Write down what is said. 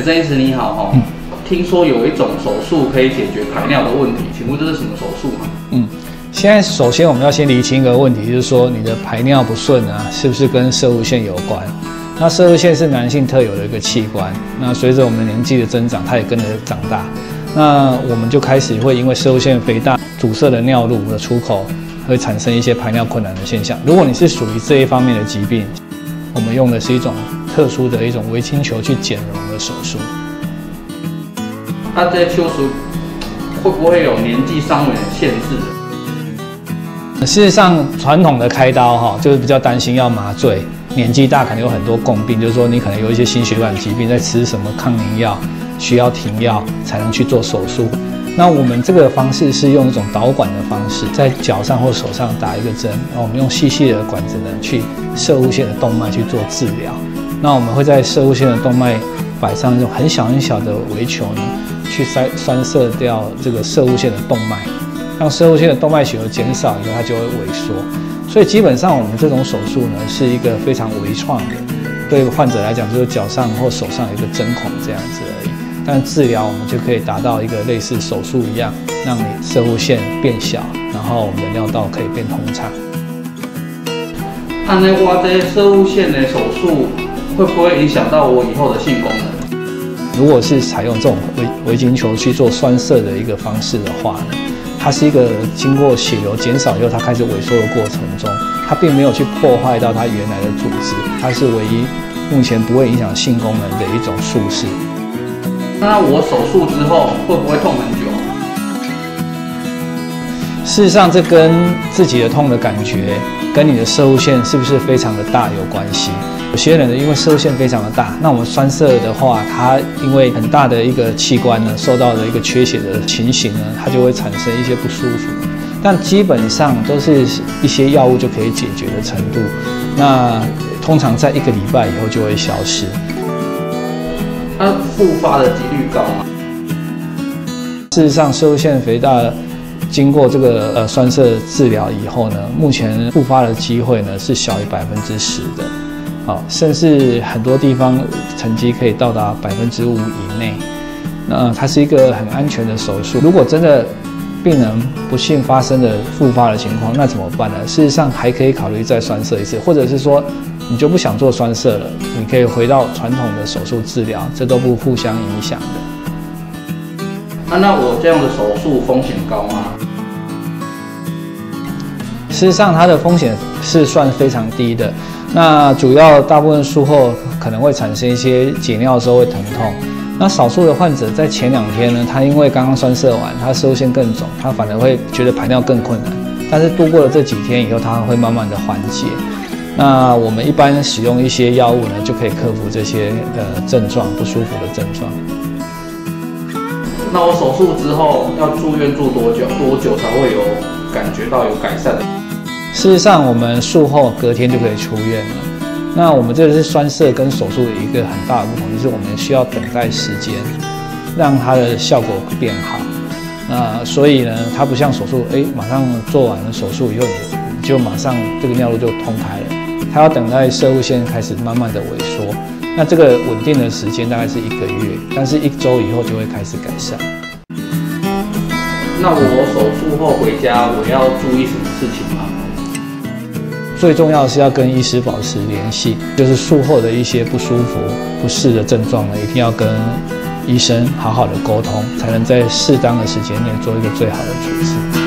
郑医师你好哈，听说有一种手术可以解决排尿的问题，请问这是什么手术吗？现在首先我们要先厘清一个问题，就是说你的排尿不顺啊，是不是跟攝護腺有关？那攝護腺是男性特有的一个器官，那随着我们年纪的增长，它也跟着长大，那我们就开始会因为攝護腺肥大阻塞的尿路的出口，会产生一些排尿困难的现象。如果你是属于这一方面的疾病，我们用的是一种特殊的一种微晶球去减容的手术。那这些手术会不会有年纪上面的限制？事实上，传统的开刀就是比较担心要麻醉，年纪大可能有很多共病，就是说你可能有一些心血管疾病，在吃什么抗凝药，需要停药才能去做手术。那我们这个方式是用一种导管的方式，在脚上或手上打一个针，然后我们用细细的管子呢去攝護腺的动脉去做治疗。那我们会在攝護腺的动脉摆上一种很小很小的微球呢，去栓塞掉这个攝護腺的动脉。让攝護腺的动脉血流减少以后，它就会萎缩。所以基本上我们这种手术呢，是一个非常微创的，对患者来讲就是脚上或手上有一个针孔这样子而已。但治疗我们就可以达到一个类似手术一样，让你攝護腺变小，然后我们的尿道可以变通畅。按呢，我这攝護腺的手术会不会影响到我以后的性功能？如果是采用这种微晶球去做栓塞的一个方式的话呢，它是一个经过血流减少以后，它开始萎缩的过程中，它并没有去破坏到它原来的组织，它是唯一目前不会影响性功能的一种术式。那我手术之后会不会痛很久？事实上，这跟自己的痛的感觉，跟你的攝護腺是不是非常的大有关系。有些人呢，因为攝護腺非常的大，那我们栓塞的话，它因为很大的一个器官呢，受到了一个缺血的情形呢，它就会产生一些不舒服。但基本上都是一些药物就可以解决的程度。那通常在1个礼拜以后就会消失。它复发的几率高吗？事实上，攝護腺肥大经过这个栓塞治疗以后呢，目前复发的机会呢是小于10%的。甚至很多地方成绩可以到达5%以内。那它是一个很安全的手术。如果真的病人不幸发生了复发的情况，那怎么办呢？事实上还可以考虑再栓塞一次，或者是说你就不想做栓塞了，你可以回到传统的手术治疗，这都不互相影响的。那我这样的手术风险高吗？事实上，它的风险是算非常低的。那主要大部分术后可能会产生一些解尿的时候会疼痛。那少数的患者在前2天呢，他因为刚刚栓塞完，他攝護腺更肿，他反而会觉得排尿更困难。但是度过了这几天以后，他会慢慢的缓解。那我们一般使用一些药物呢，就可以克服这些症状，不舒服的症状。那我手术之后要住院住多久？多久才会有感觉到有改善？事实上，我们术后隔天就可以出院了。那我们这个是栓塞跟手术的一个很大的不同，就是我们需要等待时间，让它的效果变好。那所以呢，它不像手术，马上做完了手术以后，你就马上这个尿路就通开了。它要等待攝護腺开始慢慢的萎缩。那这个稳定的时间大概是1个月，但是1周以后就会开始改善。那我手术后回家，我要注意什么事情吗？最重要的是要跟医师保持联系，就是术后的一些不舒服、不适的症状呢，一定要跟医生好好的沟通，才能在适当的时间内做一个最好的处置。